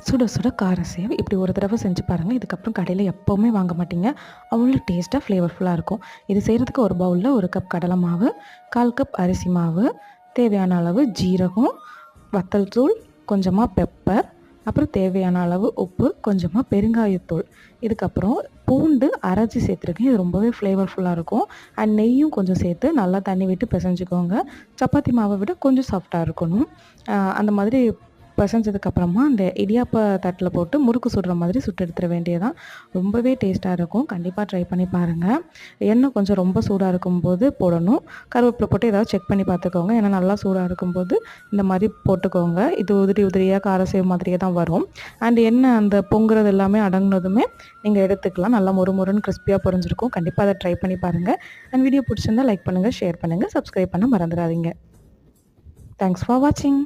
சுட சுட கார சேவ் இப்படி ஒரு தடவை செஞ்சு பாருங்கள். இதுக்கப்புறம் கடையில் எப்போவுமே வாங்க மாட்டீங்க. அவ்வளோ டேஸ்ட்டாக ஃப்ளேவர்ஃபுல்லாக இருக்கும். இது செய்கிறதுக்கு ஒரு பவுலில் 1 கப் கடலை மாவு, 1/4 கப் அரிசி மாவு, தேவையான அளவு ஜீரகம், வத்தல் தூள், கொஞ்சமாக பெப்பர், அப்புறம் தேவையான அளவு உப்பு, கொஞ்சமாக பெருங்காயத்தூள், இதுக்கப்புறம் பூண்டு அரைச்சி சேர்த்துருக்கேன். இது ரொம்பவே ஃப்ளேவர்ஃபுல்லாக இருக்கும். அண்ட் நெய்யும் கொஞ்சம் சேர்த்து நல்லா தண்ணி விட்டு பிசைஞ்சுக்கோங்க. சப்பாத்தி மாவை விட கொஞ்சம் சாஃப்டாக இருக்கணும். அந்த மாதிரி பிசைஞ்சதுக்கப்புறமா அந்த இடியாப்ப தட்டில் போட்டு முறுக்கு சுடுற மாதிரி சுட்டு எடுத்துட வேண்டியதான். ரொம்பவே டேஸ்ட்டாக இருக்கும். கண்டிப்பாக ட்ரை பண்ணி பாருங்கள். எண்ணெய் கொஞ்சம் ரொம்ப சூடாக இருக்கும்போது போடணும். கருவேப்பிலை போட்டு ஏதாவது செக் பண்ணி பார்த்துக்கோங்க. ஏன்னா நல்லா சூடாக இருக்கும்போது இந்த மாதிரி போட்டுக்கோங்க. இது உதிரி உதிரியாக கார சேவ் மாதிரியே தான் வரும். அண்ட் எண்ணெய் அந்த பொங்குறது எல்லாமே அடங்கினதுமே நீங்கள் எடுத்துக்கலாம். நல்லா மொறுமொறுன்னு கிறிஸ்பியாக பொரிஞ்சிருக்கும். கண்டிப்பாக அதை ட்ரை பண்ணி பாருங்கள். அண்ட் வீடியோ பிடிச்சிருந்தால் லைக் பண்ணுங்கள், ஷேர் பண்ணுங்கள், சப்ஸ்கிரைப் பண்ண மறந்துடாதீங்க. தேங்க்ஸ் ஃபார் வாட்சிங்.